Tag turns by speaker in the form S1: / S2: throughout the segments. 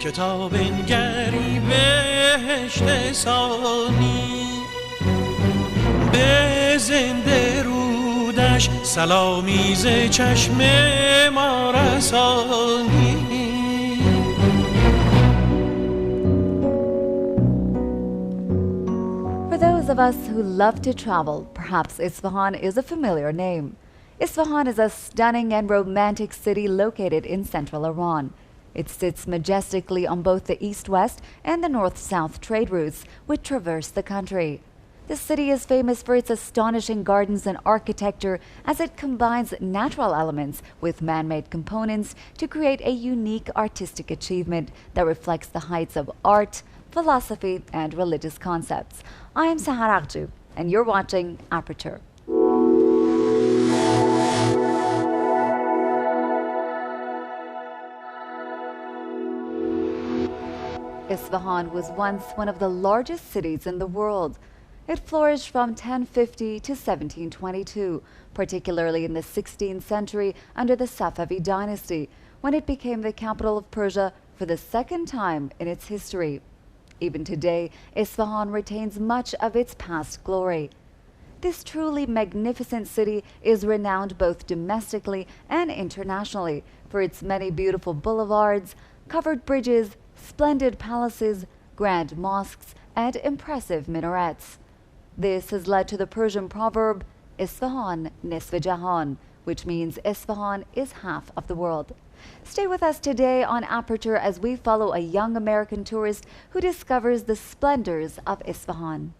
S1: که تا بنگری بهشت ثانی به زنده رودش سلامی ز چشم ما رسانی.
S2: For those of us who love to travel, perhaps Isfahan is a familiar name. Isfahan is a stunning and romantic city located in central Iran. It sits majestically on both the east-west and the north-south trade routes which traverse the country. The city is famous for its astonishing gardens and architecture as it combines natural elements with man-made components to create a unique artistic achievement that reflects the heights of art, philosophy, and religious concepts. I am Sahar Akju, and you're watching Aperture. Isfahan was once one of the largest cities in the world. It flourished from 1050 to 1722, particularly in the 16th century under the Safavid dynasty, when it became the capital of Persia for the second time in its history. Even today, Isfahan retains much of its past glory. This truly magnificent city is renowned both domestically and internationally for its many beautiful boulevards, covered bridges, splendid palaces, grand mosques, and impressive minarets. This has led to the Persian proverb, Isfahan nisf jahan, which means Isfahan is half of the world. Stay with us today on Aperture as we follow a young American tourist who discovers the splendors of Isfahan.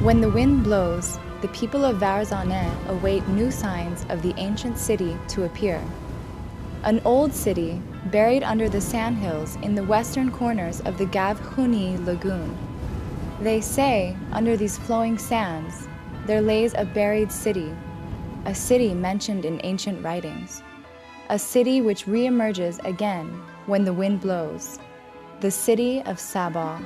S3: When the wind blows, the people of Varzaneh await new signs of the ancient city to appear. An old city buried under the sandhills in the western corners of the Gavkhuni lagoon. They say, under these flowing sands, there lays a buried city, a city mentioned in ancient writings, a city which reemerges again when the wind blows, the city of Sabah.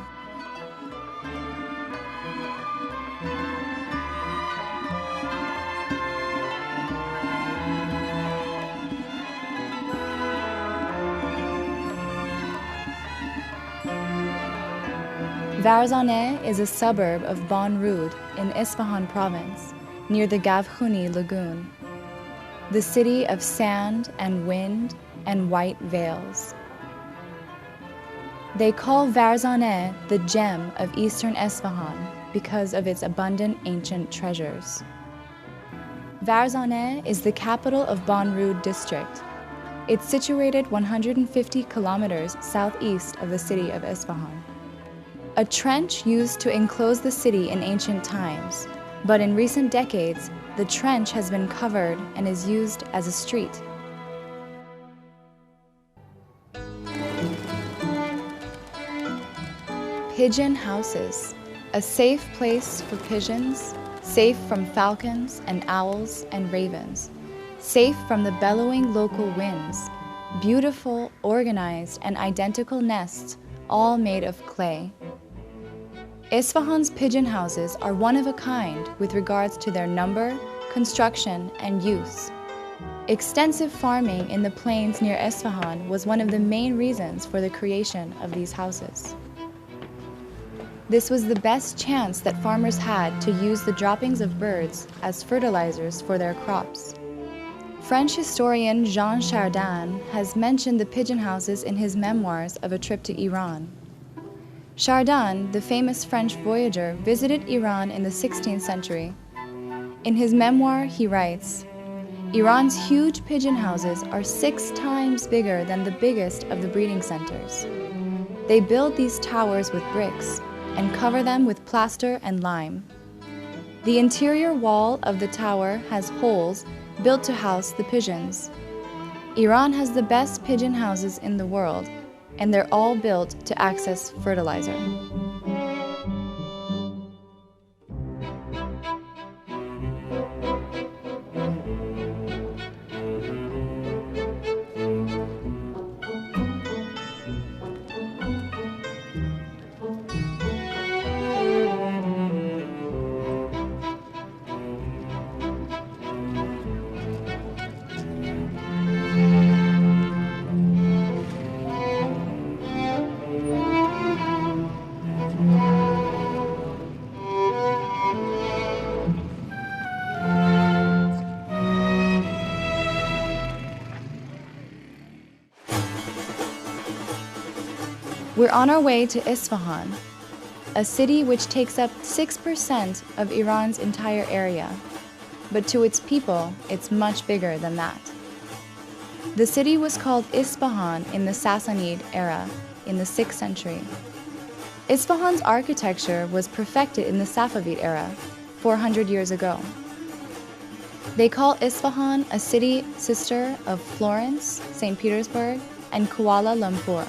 S3: Varzaneh is a suburb of Banrud in Isfahan province, near the Gavkhuni lagoon, the city of sand and wind and white veils. They call Varzaneh the gem of eastern Isfahan because of its abundant ancient treasures. Varzaneh is the capital of Banrud district. It's situated 150 kilometers southeast of the city of Isfahan. A trench used to enclose the city in ancient times, but in recent decades, the trench has been covered and is used as a street. Pigeon houses, a safe place for pigeons, safe from falcons and owls and ravens, safe from the bellowing local winds, beautiful, organized, and identical nests, all made of clay. Isfahan's pigeon houses are one of a kind with regards to their number, construction, and use. Extensive farming in the plains near Isfahan was one of the main reasons for the creation of these houses. This was the best chance that farmers had to use the droppings of birds as fertilizers for their crops. French historian Jean Chardin has mentioned the pigeon houses in his memoirs of a trip to Iran. Chardin, the famous French voyager, visited Iran in the 16th century. In his memoir, he writes, "Iran's huge pigeon houses are 6 times bigger than the biggest of the breeding centers. They build these towers with bricks and cover them with plaster and lime. The interior wall of the tower has holes built to house the pigeons. Iran has the best pigeon houses in the world, and they're all built to access fertilizer." We're on our way to Isfahan, a city which takes up 6% of Iran's entire area, but to its people, it's much bigger than that. The city was called Isfahan in the Sassanid era in the 6th century. Isfahan's architecture was perfected in the Safavid era, 400 years ago. They call Isfahan a city sister of Florence, St. Petersburg, and Kuala Lumpur.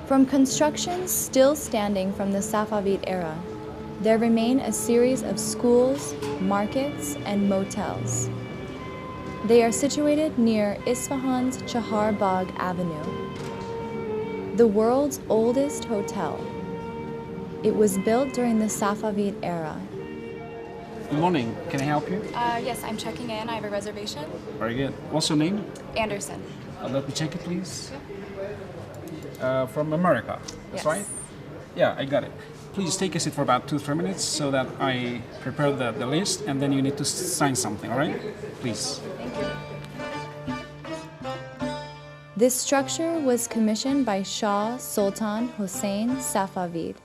S3: From constructions still standing from the Safavid era, there remain a series of schools, markets, and motels. They are situated near Isfahan's Chahar Bagh Avenue, the world's oldest hotel. It was built during the Safavid era.
S4: Good morning. Can I help you?
S3: Yes, I'm checking in. I have a reservation.
S4: Very good. What's your name?
S3: Anderson.
S4: Let me check it, please. From America. That's
S3: Yes.
S4: right? Yeah, I got it. Please take a seat for about 2-3 minutes so that I prepare the list, and then you need to sign something, all right? Please.
S3: Thank you. This structure was commissioned by Shah Sultan Hossein Safavid,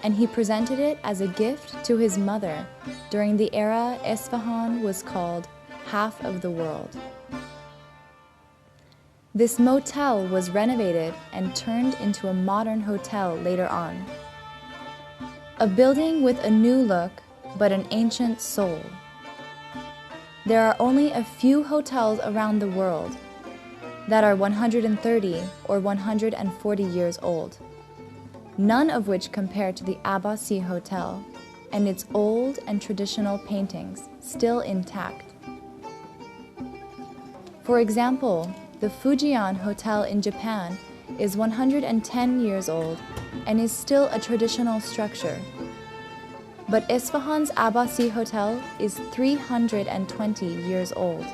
S3: and he presented it as a gift to his mother during the era Isfahan was called half of the world. This motel was renovated and turned into a modern hotel later on. A building with a new look, but an ancient soul. There are only a few hotels around the world that are 130 or 140 years old, none of which compare to the Abbasi Hotel and its old and traditional paintings still intact. For example, the Fujian Hotel in Japan is 110 years old and is still a traditional structure. But Isfahan's Abbasi Hotel is 320 years old.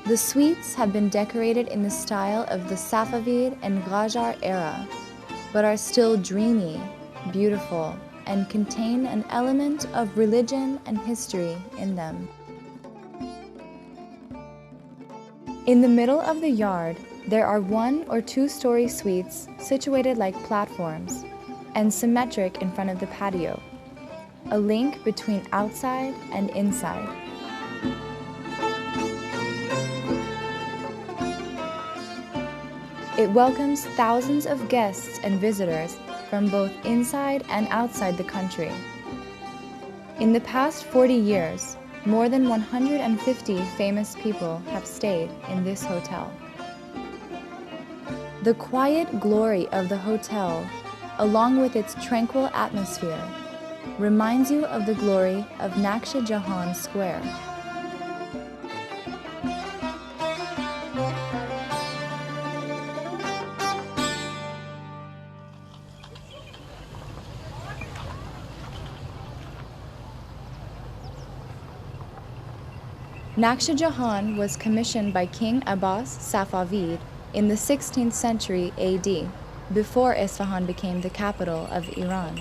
S3: The suites have been decorated in the style of the Safavid and Qajar era, but are still dreamy, beautiful, and contain an element of religion and history in them. In the middle of the yard, there are 1 or 2-story suites situated like platforms and symmetric in front of the patio, a link between outside and inside. It welcomes thousands of guests and visitors from both inside and outside the country. In the past 40 years, more than 150 famous people have stayed in this hotel. The quiet glory of the hotel, along with its tranquil atmosphere, reminds you of the glory of Naksha Jahan Square. Naqsh Jahan was commissioned by King Abbas Safavid in the 16th century AD, before Isfahan became the capital of Iran.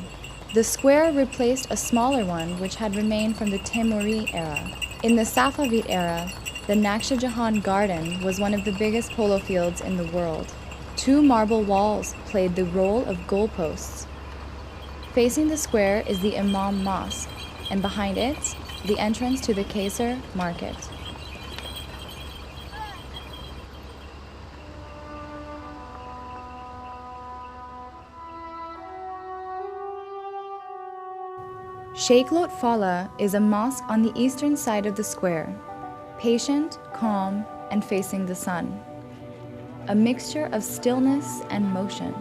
S3: The square replaced a smaller one which had remained from the Timuri era. In the Safavid era, the Naqsh Jahan garden was one of the biggest polo fields in the world. 2 marble walls played the role of goalposts. Facing the square is the Imam Mosque, and behind it, the entrance to the Kaysar market. Sheikh Lotfallah is a mosque on the eastern side of the square, patient, calm, and facing the sun. A mixture of stillness and motion,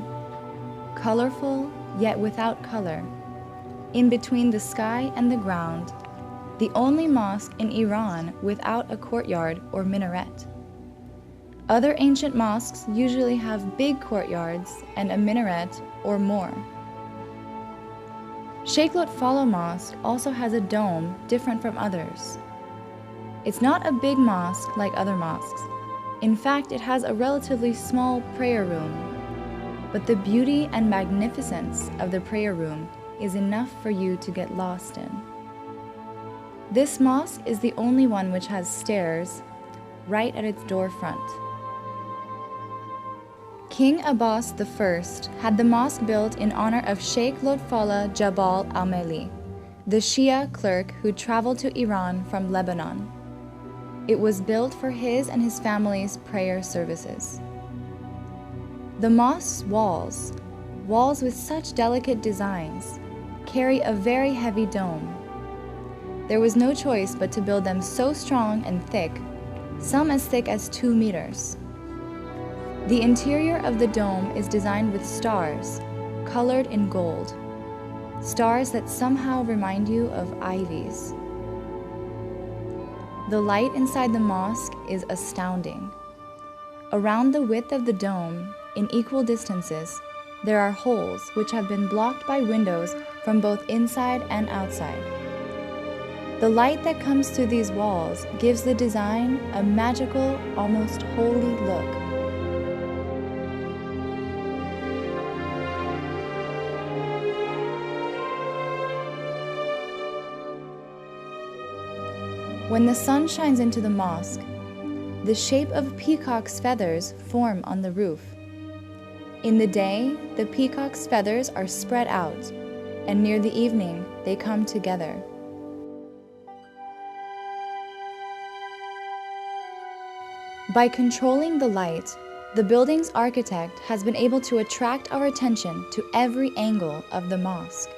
S3: colorful yet without color, in between the sky and the ground, the only mosque in Iran without a courtyard or minaret. Other ancient mosques usually have big courtyards and a minaret or more. Sheikh Lotfallah Mosque also has a dome different from others. It's not a big mosque like other mosques. In fact, it has a relatively small prayer room. But the beauty and magnificence of the prayer room is enough for you to get lost in. This mosque is the only one which has stairs right at its door front. King Abbas I had the mosque built in honor of Sheikh Lotfallah Jabal al-Meli, the Shia clerk who traveled to Iran from Lebanon. It was built for his and his family's prayer services. The mosque's walls with such delicate designs, carry a very heavy dome. There was no choice but to build them so strong and thick, some as thick as 2 meters. The interior of the dome is designed with stars, colored in gold. Stars that somehow remind you of ivies. The light inside the mosque is astounding. Around the width of the dome, in equal distances, there are holes which have been blocked by windows from both inside and outside. The light that comes through these walls gives the design a magical, almost holy look. When the sun shines into the mosque, the shape of peacock's feathers form on the roof. In the day, the peacock's feathers are spread out, and near the evening, they come together. By controlling the light, the building's architect has been able to attract our attention to every angle of the mosque.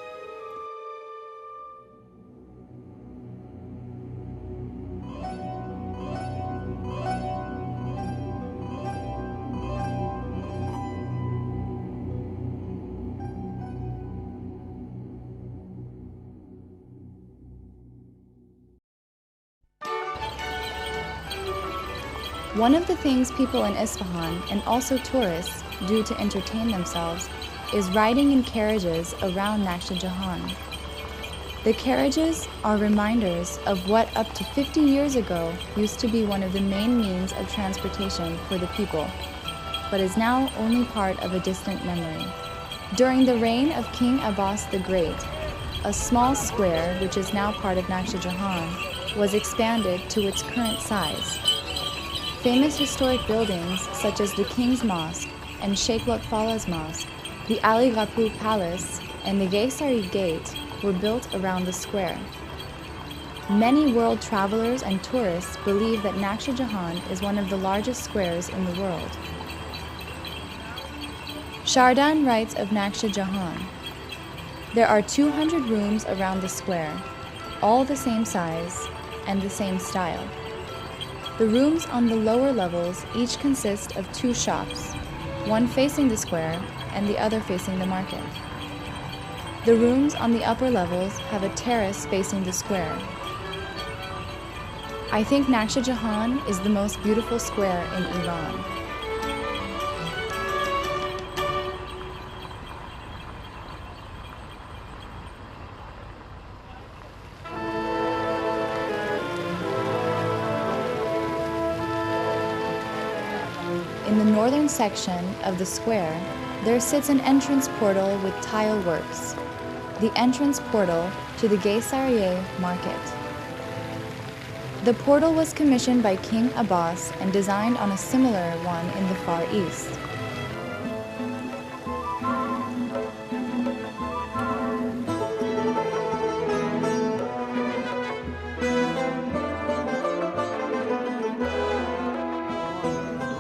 S3: One of the things people in Isfahan and also tourists do to entertain themselves is riding in carriages around Naqsh Jahan. The carriages are reminders of what up to 50 years ago used to be one of the main means of transportation for the people, but is now only part of a distant memory. During the reign of King Abbas the Great, a small square, which is now part of Naqsh Jahan, was expanded to its current size. Famous historic buildings such as the King's Mosque and Sheikh Lotfallah's Mosque, the Ali Rapu Palace, and the Gaysari Gate were built around the square. Many world travelers and tourists believe that Naqsh Jahan is one of the largest squares in the world. Shardan writes of Naqsh Jahan, "There are 200 rooms around the square, all the same size and the same style. The rooms on the lower levels each consist of 2 shops, one facing the square and the other facing the market. The rooms on the upper levels have a terrace facing the square. I think Naqsh Jahan is the most beautiful square in Iran." in the northern section of the square, there sits an entrance portal with tile works, the entrance portal to the Geysariye market. The portal was commissioned by King Abbas and designed on a similar one in the Far East.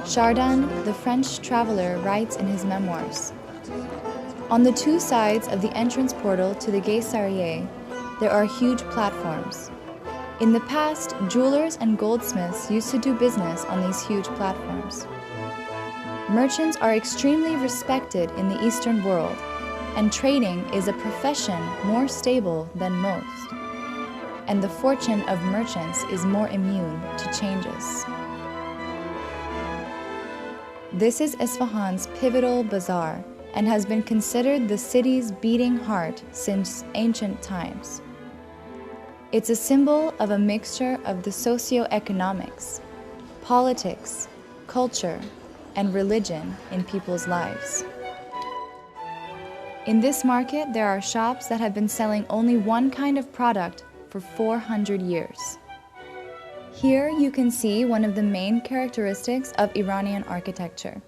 S3: Chardin, the French traveler, writes in his memoirs, "On the two sides of the entrance portal to the Geysariye, there are huge platforms. In the past, jewelers and goldsmiths used to do business on these huge platforms. Merchants are extremely respected in the Eastern world, and trading is a profession more stable than most. And the fortune of merchants is more immune to changes." This is Isfahan's pivotal bazaar and has been considered the city's beating heart since ancient times. It's a symbol of a mixture of the socio-economics, politics, culture, and religion in people's lives. In this market, there are shops that have been selling only one kind of product for 400 years. Here you can see one of the main characteristics of Iranian architecture,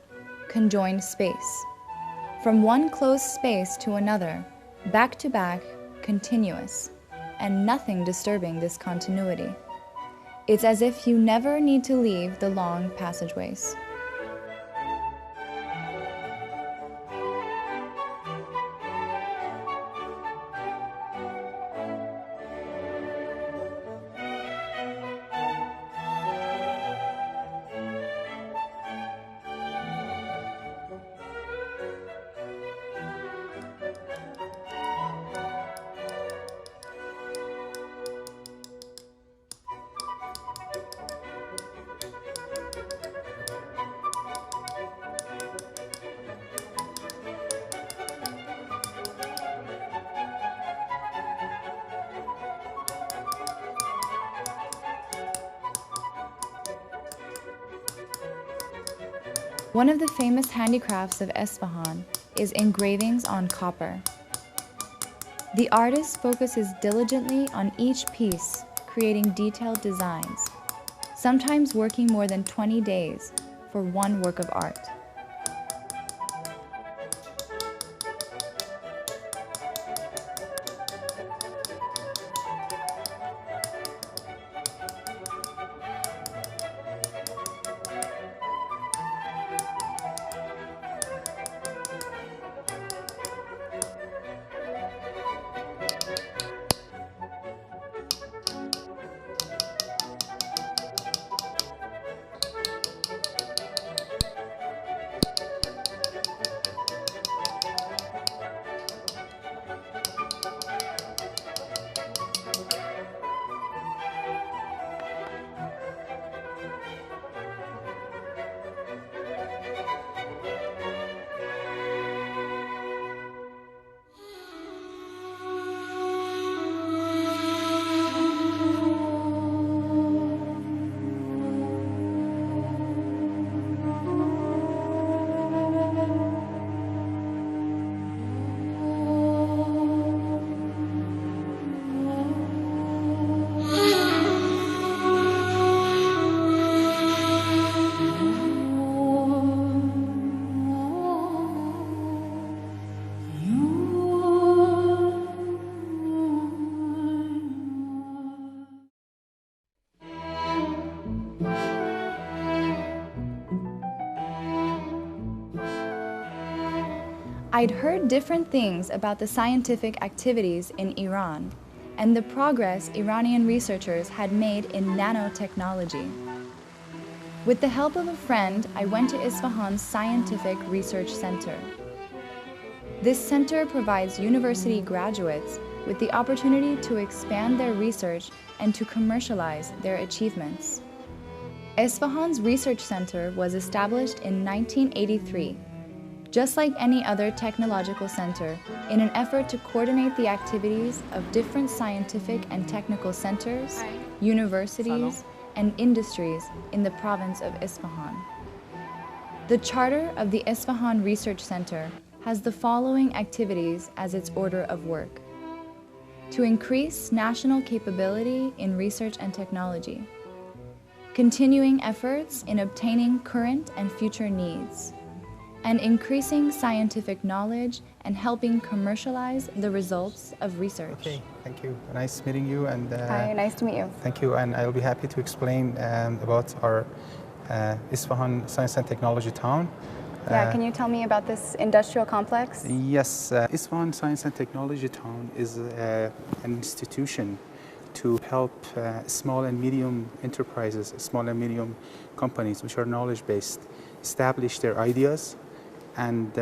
S3: conjoined space. From one closed space to another, back to back, continuous, and nothing disturbing this continuity. It's as if you never need to leave the long passageways. One of the famous handicrafts of Isfahan is engravings on copper. The artist focuses diligently on each piece, creating detailed designs, sometimes working more than 20 days for one work of art. I'd heard different things about the scientific activities in Iran and the progress Iranian researchers had made in nanotechnology. With the help of a friend, I went to Isfahan's Scientific Research Center. This center provides university graduates with the opportunity to expand their research and to commercialize their achievements. Isfahan's Research Center was established in 1983, just like any other technological center, in an effort to coordinate the activities of different scientific and technical centers, universities, and industries in the province of Isfahan. The charter of the Isfahan Research Center has the following activities as its order of work: to increase national capability in research and technology, continuing efforts in obtaining current and future needs, and increasing scientific knowledge and helping commercialize the results of research.
S5: Okay, thank you. Nice meeting you. And
S3: Hi, nice to meet you.
S5: thank you, and I'll be happy to explain about our Isfahan Science and Technology Town.
S3: Yeah, can you tell me about this industrial complex?
S5: Yes, Isfahan Science and Technology Town is an institution to help small and medium enterprises, small and medium companies which are knowledge-based, establish their ideas and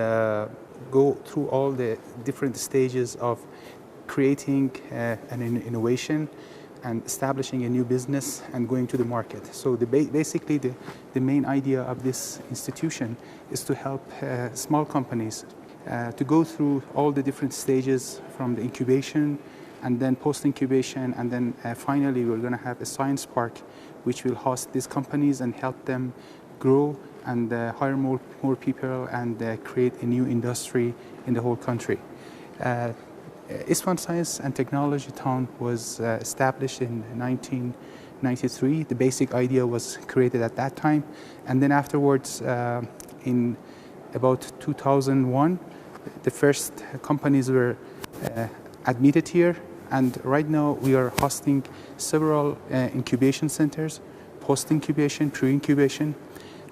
S5: go through all the different stages of creating an innovation and establishing a new business and going to the market. So basically the main idea of this institution is to help small companies to go through all the different stages from the incubation and then post-incubation, and then finally we're going to have a science park which will host these companies and help them grow and hire more people and create a new industry in the whole country. Isfahan Science and Technology Town was established in 1993. The basic idea was created at that time, and then afterwards in about 2001 the first companies were admitted here, and right now we are hosting several incubation centers, post-incubation, pre-incubation,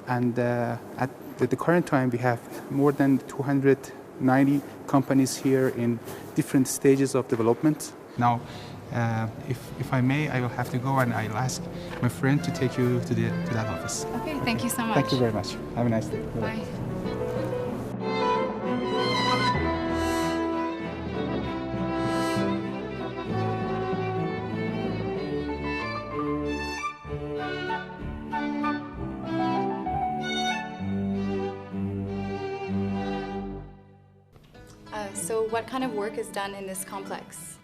S5: and at the current time we have more than 290 companies here in different stages of development. Now, if I may, I will have to go, and I'll ask my friend to take you to that office.
S3: Okay, thank you so much.
S5: Thank you very much. Have a nice day.
S3: Bye. So what kind of work is done in this complex?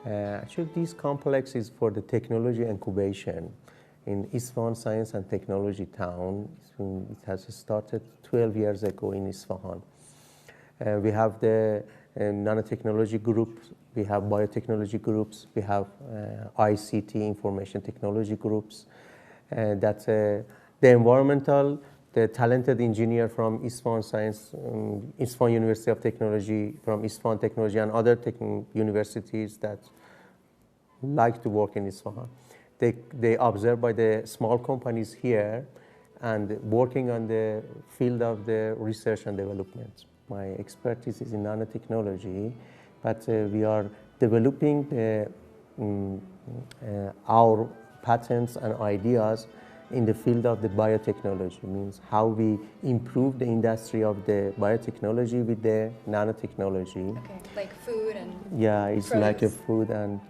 S6: Actually, this complex is for the technology incubation in Isfahan Science and Technology Town. It has started 12 years ago in Isfahan. We have the nanotechnology group, we have biotechnology groups, we have ICT, information technology groups. That's the environmental, the talented engineer from Isfahan Science, Isfahan University of Technology, from Isfahan Technology and other universities that like to work in Isfahan. They observe by the small companies here and working on the field of the research and development. My expertise is in nanotechnology, but we are developing our patents and ideas in the field of the biotechnology, means how we improve the industry of the biotechnology with the nanotechnology.
S3: Okay, like food and
S6: yeah, it's
S3: produce.
S6: like a food and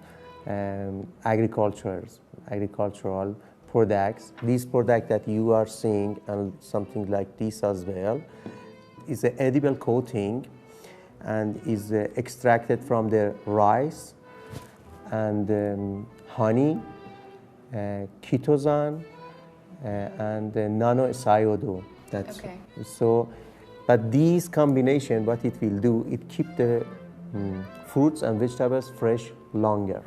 S6: agricultural products. These products that you are seeing and something like this as well is an edible coating and is extracted from the rice and honey, chitosan, and nano-CO2. That's
S3: Okay.
S6: so. But these combination, what it will do, it keep the fruits and vegetables fresh longer,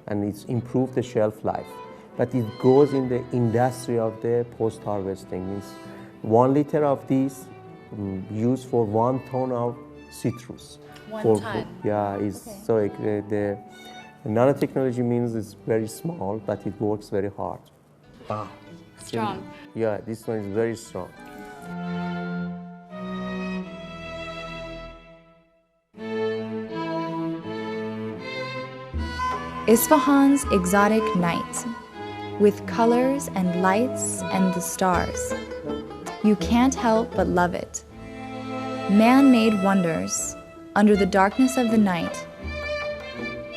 S6: and it's improve the shelf life. But it goes in the industry of the post-harvesting. Means 1 liter of these used for 1 ton of citrus.
S3: 1 ton.
S6: Yeah, it's
S3: Okay.
S6: so the nanotechnology means it's very small, but it works very hard.
S3: Wow. Strong.
S6: Yeah, this one is very strong.
S3: Isfahan's exotic night, with colors and lights and the stars. You can't help but love it. Man-made wonders under the darkness of the night.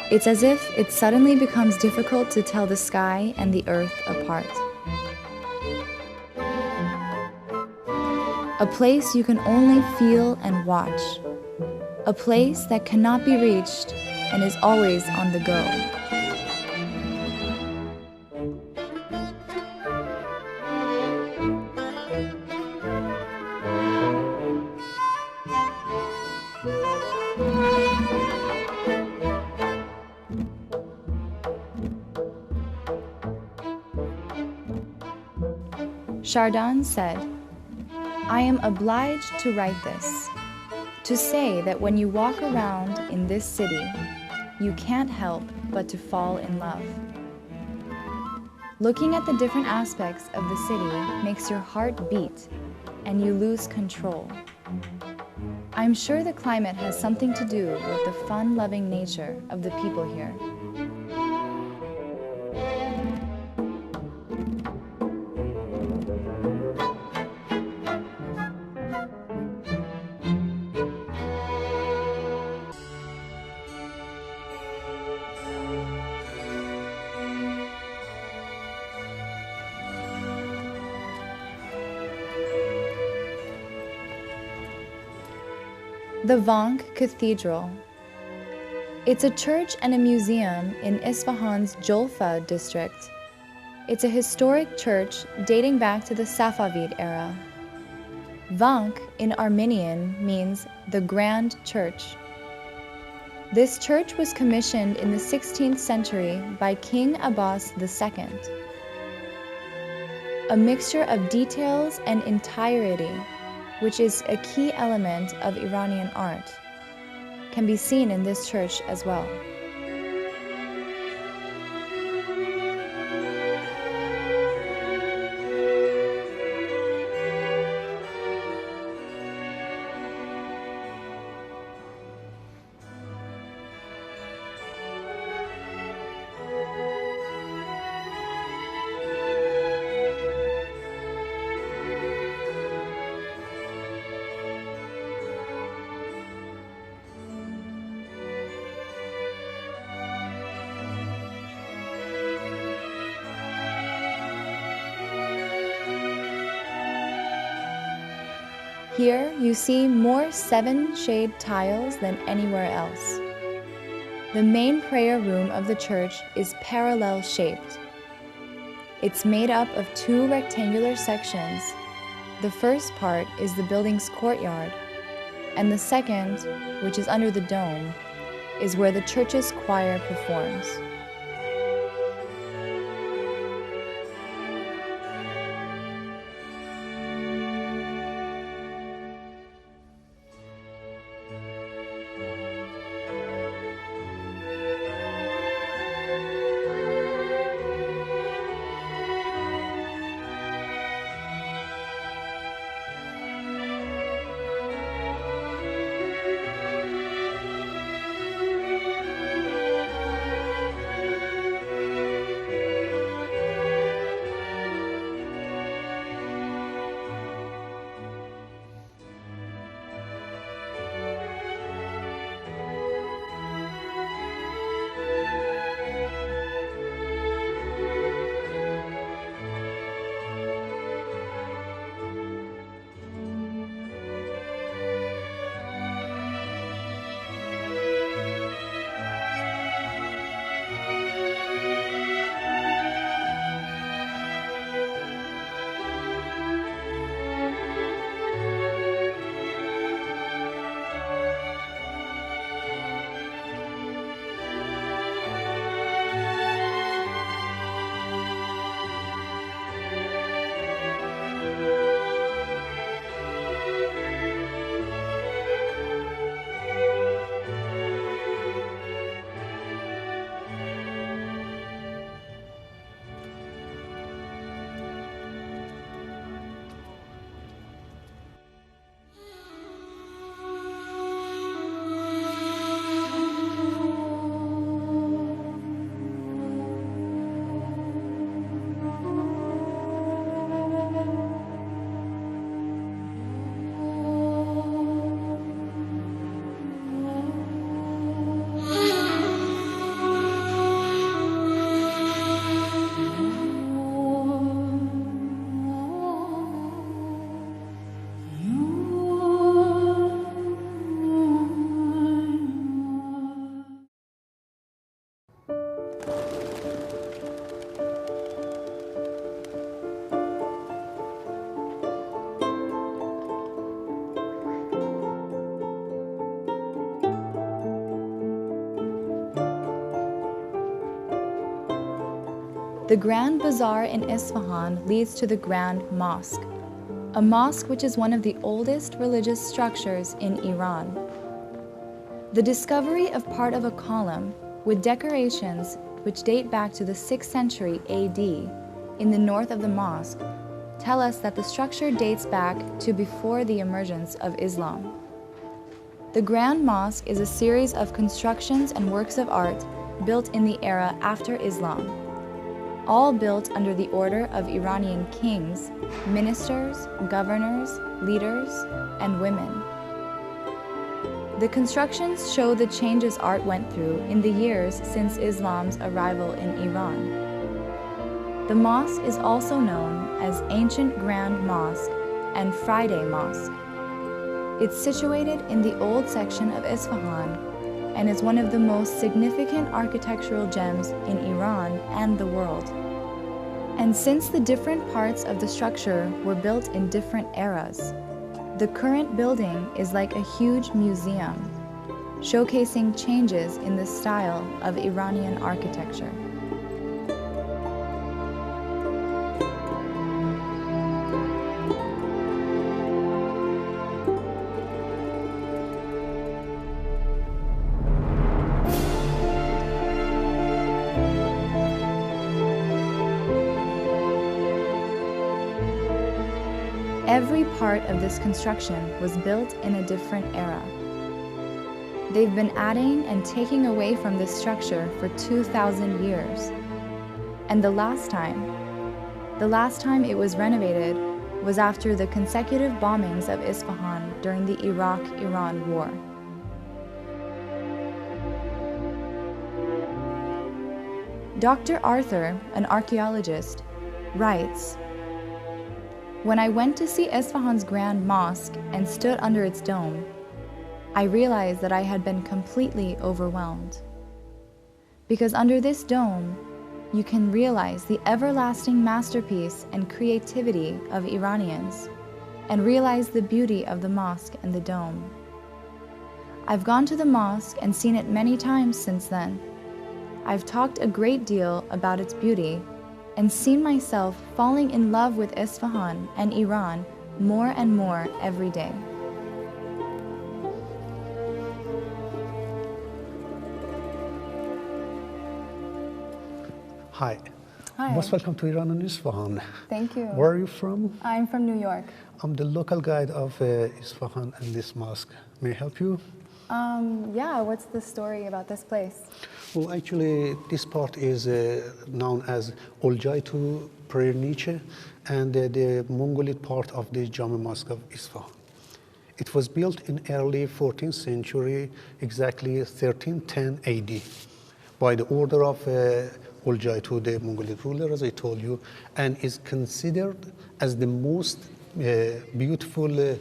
S3: It's as if it suddenly becomes difficult to tell the sky and the earth apart. A place you can only feel and watch. A place that cannot be reached and is always on the go. Chardin said, "I am obliged to write this, to say that when you walk around in this city, you can't help but to fall in love. Looking at the different aspects of the city makes your heart beat and you lose control. I'm sure the climate has something to do with the fun-loving nature of the people here." The Vank Cathedral. It's a church and a museum in Isfahan's Jolfa district. It's a historic church dating back to the Safavid era. Vank in Armenian means the Grand Church. This church was commissioned in the 16th century by King Abbas II. A mixture of details and entirety, which is a key element of Iranian art, can be seen in this church as well. Here you see more 7-shade tiles than anywhere else. The main prayer room of the church is parallel shaped. It's made up of 2 rectangular sections. The first part is the building's courtyard, and the second, which is under the dome, is where the church's choir performs. The Grand Bazaar in Isfahan leads to the Grand Mosque, a mosque which is one of the oldest religious structures in Iran. The discovery of part of a column with decorations which date back to the 6th century AD in the north of the mosque tell us that the structure dates back to before the emergence of Islam. The Grand Mosque is a series of constructions and works of art built in the era after Islam, all built under the order of Iranian kings, ministers, governors, leaders, and women. The constructions show the changes art went through in the years since Islam's arrival in Iran. The mosque is also known as Ancient Grand Mosque and Friday Mosque. It's situated in the old section of Isfahan and is one of the most significant architectural gems in Iran and the world. And since the different parts of the structure were built in different eras, the current building is like a huge museum, showcasing changes in the style of Iranian architecture. Every part of this construction was built in a different era. They've been adding and taking away from this structure for 2,000 years. And the last time it was renovated was after the consecutive bombings of Isfahan during the Iraq-Iran War. Dr. Arthur, an archaeologist, writes, "When I went to see Isfahan's Grand Mosque and stood under its dome, I realized that I had been completely overwhelmed. Because under this dome, you can realize the everlasting masterpiece and creativity of Iranians, and realize the beauty of the mosque and the dome. I've gone to the mosque and seen it many times since then. I've talked a great deal about its beauty and seen myself falling in love with Isfahan and Iran more and more every day."
S7: Hi.
S3: Hi.
S7: Most welcome to Iran and Isfahan.
S3: Thank you.
S7: Where are you from?
S3: I'm from New York.
S7: I'm the local guide of Isfahan and this mosque. May I help you?
S3: Yeah, what's the story about this place?
S7: Well, actually, this part is known as Oljaitu Prayer Niche and the Mongolid part of the Jama Mosque of Isfahan. It was built in early 14th century, exactly 1310 AD, by the order of Oljaitu, the Mongolid ruler, as I told you, and is considered as the most beautiful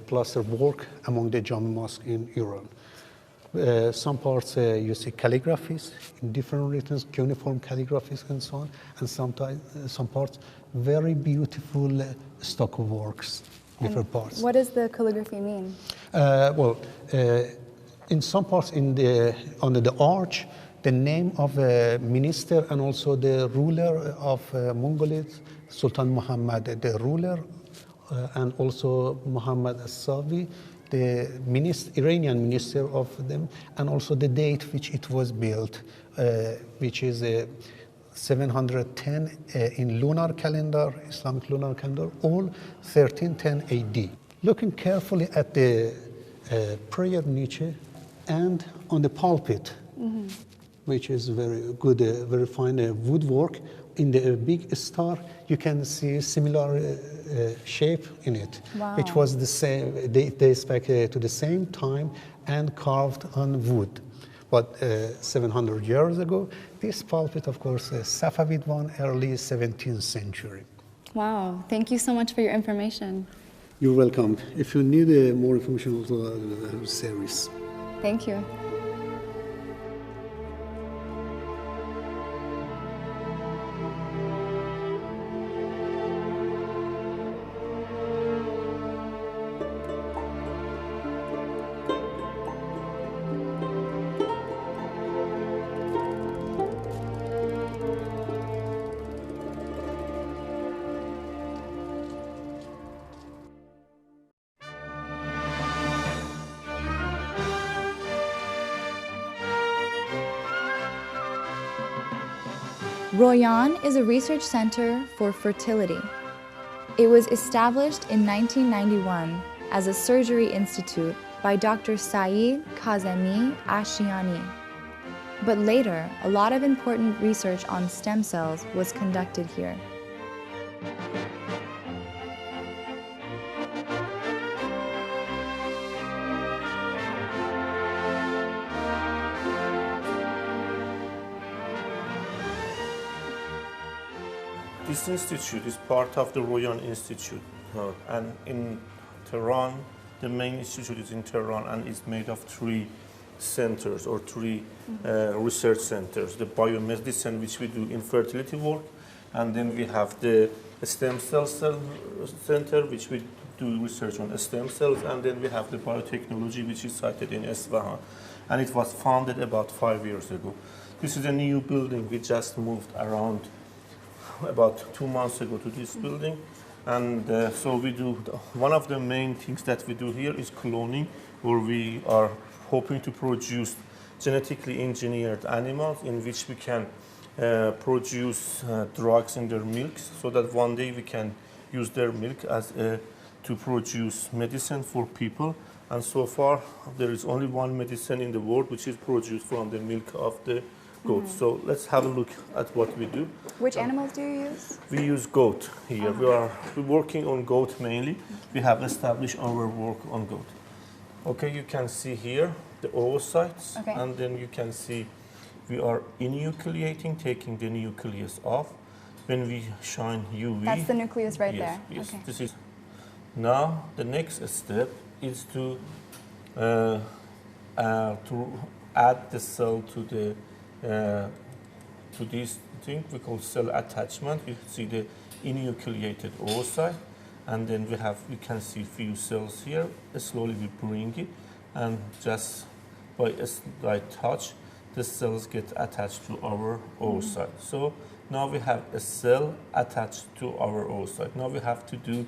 S7: plaster work among the Jama Mosque in Iran. Some parts you see calligraphies in different writings, cuneiform calligraphies and so on, and sometimes some parts very beautiful stucco works, different parts.
S3: What does the calligraphy mean?
S7: In some parts under the arch, the name of a minister and also the ruler of Mongolia, Sultan Muhammad, the ruler, and also Muhammad As-Sawi, the Iranian minister of them, and also the date which it was built, which is 710 in lunar calendar, Islamic lunar calendar, all 1310 AD. Looking carefully at the prayer niche and on the pulpit, which is very good, very fine woodwork, in the big star, you can see similar shape in it,
S3: Wow.
S7: which was the same, dates back to the same time and carved on wood. But 700 years ago, this pulpit, of course, a Safavid one, early 17th century.
S3: Wow, thank you so much for your information.
S7: You're welcome. If you need more information, also series.
S3: Thank you. Royan is a research center for fertility. It was established in 1991 as a surgery institute by Dr. Saeed Kazemi Ashiani. But later, a lot of important research on stem cells was conducted here.
S8: This institute is part of the Royan Institute, and in Tehran, the main institute is in Tehran, and it's made of three centers or three research centers. The biomedicine, which we do infertility work, and then we have the stem cell center, which we do research on stem cells, and then we have the biotechnology, which is sited in Isfahan, and it was founded about 5 years ago. This is a new building. We just moved around about 2 months ago to this building, and so we do, one of the main things that we do here is cloning, where we are hoping to produce genetically engineered animals in which we can produce drugs in their milks, so that one day we can use their milk as to produce medicine for people. And so far there is only one medicine in the world which is produced from the milk of the goat. So let's have a look at what we do.
S3: Which animals do you use?
S8: We use goat here. We're working on goat mainly. We have established our work on goat. Okay, you can see here the oocytes, and then you can see we are enucleating, taking the nucleus off. When we shine UV,
S3: that's the nucleus right there.
S8: Yes,
S3: Okay.
S8: this is. Now the next step is to add the cell to the to this thing we call cell attachment. You see the enucleated oocyte, and then we can see few cells here. Slowly we bring it, and just by a slight touch, the cells get attached to our oocyte. So now we have a cell attached to our oocyte. Now we have to do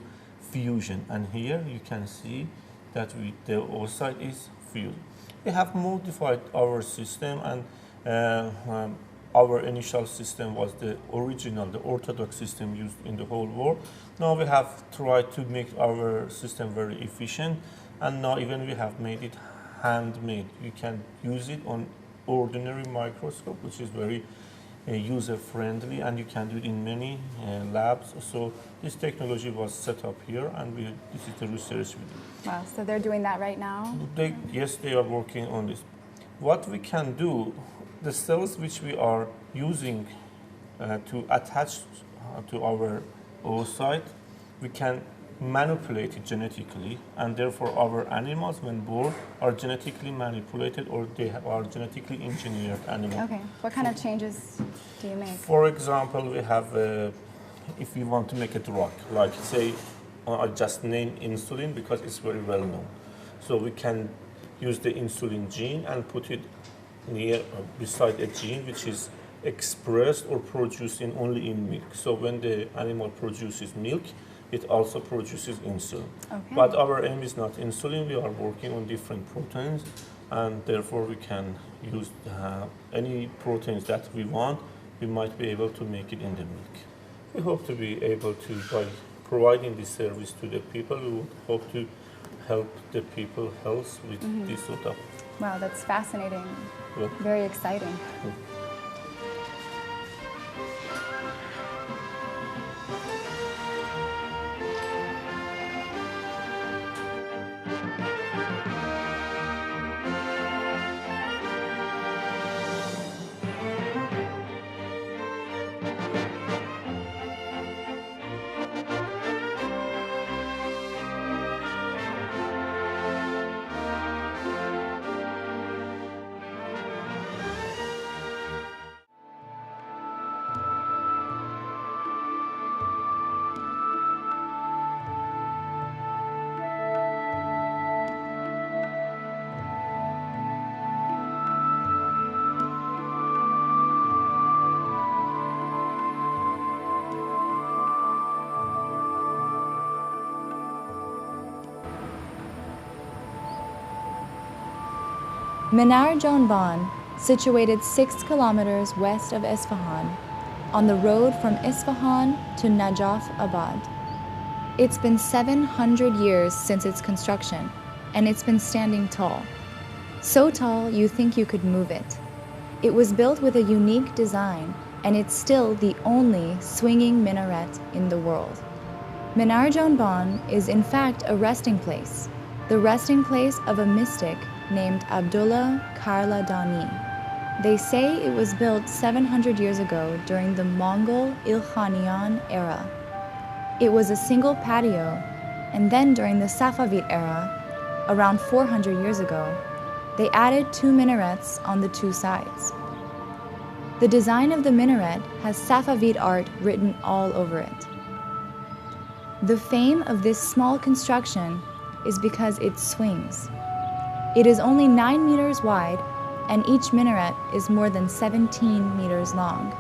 S8: fusion, and here you can see that the oocyte is fused. We have modified our system, and our initial system was the original, the orthodox system used in the whole world. Now we have tried to make our system very efficient, and now even we have made it handmade. You can use it on ordinary microscope, which is very user-friendly, and you can do it in many labs. So this technology was set up here, and this is the research we do.
S3: Wow, so they're doing that right now?
S8: Yes, they are working on this. What we can do, the cells which we are using to attach to our oocyte, we can manipulate it genetically, and therefore our animals, when born, are genetically manipulated, or they are genetically engineered animals.
S3: Okay. What kind of changes do you make?
S8: For example, we have, if we want to make a drug, like say, I just name insulin because it's very well known. So we can use the insulin gene and put it beside a gene which is expressed or produced only in milk. So when the animal produces milk, it also produces insulin.
S3: Okay.
S8: But our aim is not insulin. We are working on different proteins, and therefore we can use any proteins that we want. We might be able to make it in the milk. We hope to be able to, by providing this service to the people, we would hope to help the people health with this sort of.
S3: Wow, that's fascinating.
S8: Yeah.
S3: Very exciting. Minar Jonban, situated 6 kilometers west of Isfahan, on the road from Isfahan to Najaf Abad. It's been 700 years since its construction, and it's been standing tall. So tall you think you could move it. It was built with a unique design, and it's still the only swinging minaret in the world. Minar Janban is in fact a resting place, the resting place of a mystic named Abdullah Karladani. They say it was built 700 years ago during the Mongol Ilkhanian era. It was a single patio, and then during the Safavid era, around 400 years ago, they added 2 minarets on the 2 sides. The design of the minaret has Safavid art written all over it. The fame of this small construction is because it swings. It is only 9 meters wide, and each minaret is more than 17 meters long.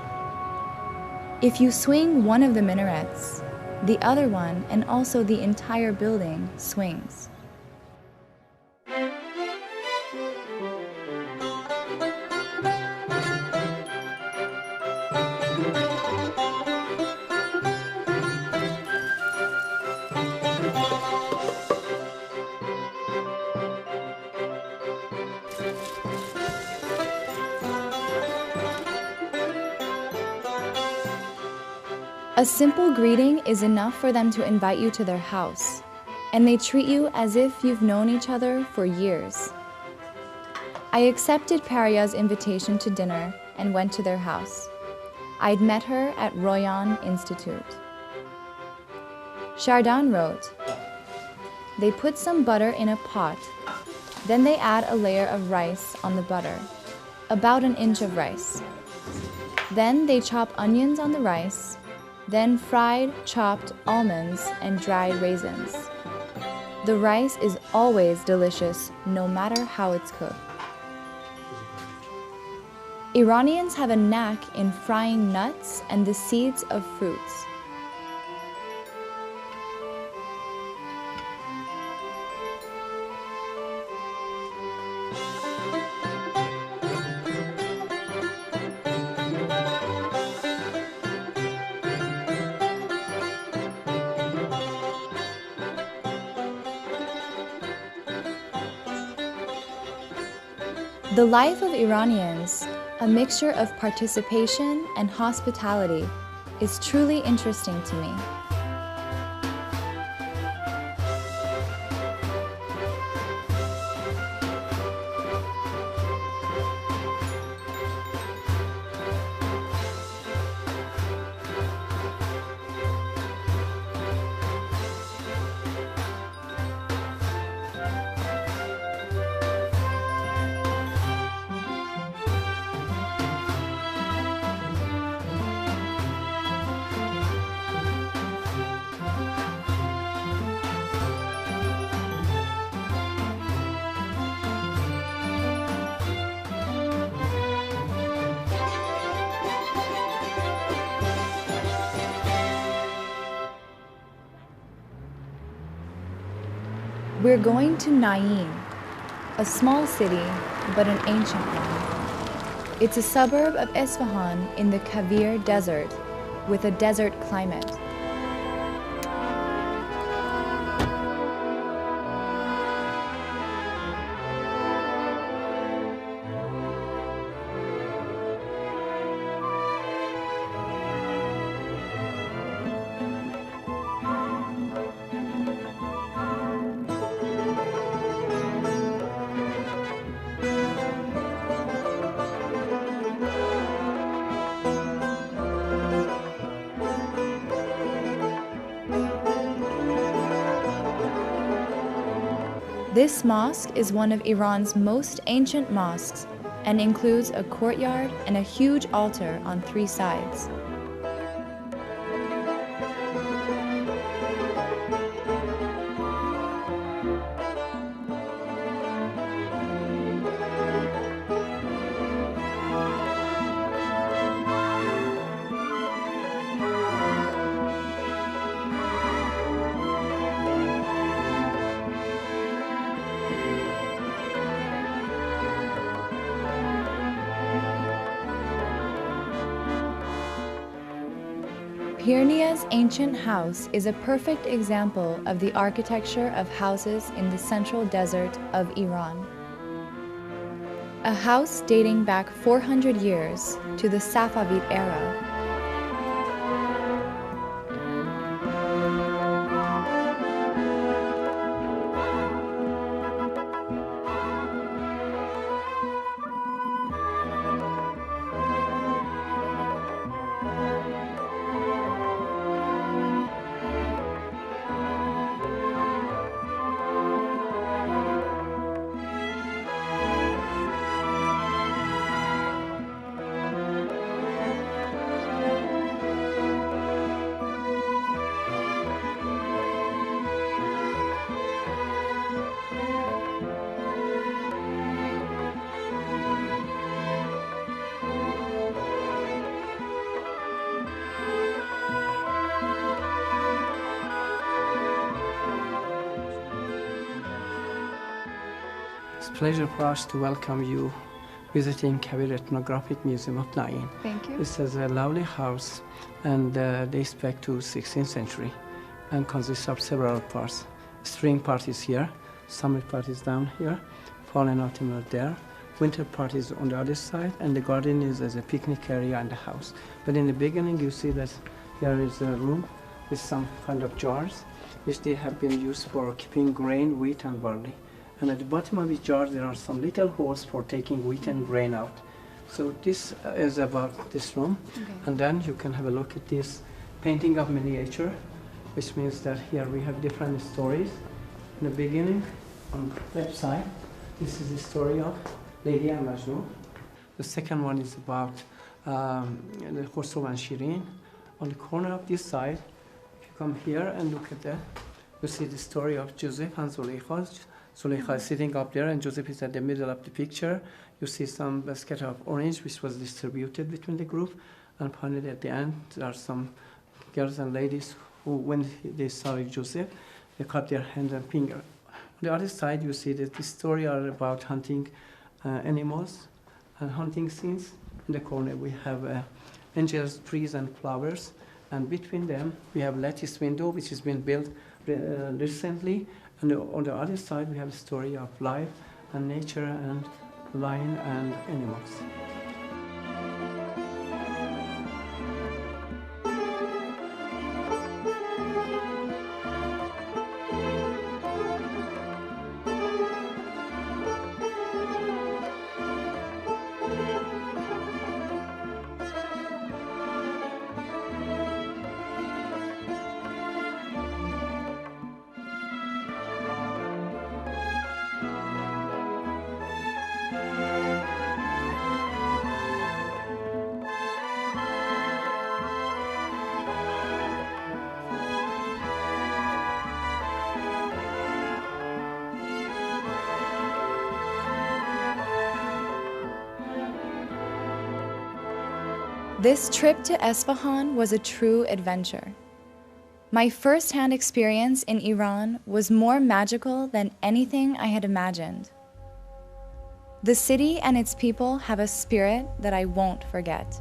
S3: If you swing one of the minarets, the other one and also the entire building swings. A simple greeting is enough for them to invite you to their house, and they treat you as if you've known each other for years. I accepted Paria's invitation to dinner and went to their house. I'd met her at Royan Institute. Shardan wrote, "They put some butter in a pot, then they add a layer of rice on the butter, about an inch of rice. Then they chop onions on the rice, then fried, chopped almonds and dried raisins. The rice is always delicious, no matter how it's cooked." Iranians have a knack in frying nuts and the seeds of fruits. The life of Iranians, a mixture of participation and hospitality, is truly interesting to me. We're going to Naim, a small city, but an ancient one. It's a suburb of Isfahan in the Kavir Desert, with a desert climate. This mosque is one of Iran's most ancient mosques and includes a courtyard and a huge altar on 3 sides. Pyrnia's ancient house is a perfect example of the architecture of houses in the central desert of Iran. A house dating back 400 years to the Safavid era.
S9: It's a pleasure for us to welcome you visiting Kabir Ethnographic Museum of Nain.
S3: Thank you.
S9: This is a lovely house and dates back to 16th century and consists of several parts. Spring part is here, summer part is down here, fall and autumn are there, winter part is on the other side, and the garden is as a picnic area in the house. But in the beginning you see that here is a room with some kind of jars which they have been used for keeping grain, wheat and barley. And at the bottom of each jar there are some little holes for taking wheat and grain out. So this is about this room.
S3: Okay.
S9: And then you can have a look at this painting of miniature, which means that here we have different stories. In the beginning, on the left side, this is the story of Lady and Majnun. The second one is about the Khosrow and Shirin. On the corner of this side, if you come here and look at that, you see the story of Joseph and Zuleika. Zuleika is sitting up there and Joseph is at the middle of the picture. You see some basket of orange which was distributed between the group. And finally at the end, there are some girls and ladies who, when they saw Joseph, they cut their hands and finger. On the other side, you see that this story are about hunting animals and hunting scenes. In the corner, we have angels, trees, and flowers. And between them, we have lattice window, which has been built recently. And on the other side, we have a story of life and nature and lion and animals.
S3: This trip to Isfahan was a true adventure. My first-hand experience in Iran was more magical than anything I had imagined. The city and its people have a spirit that I won't forget.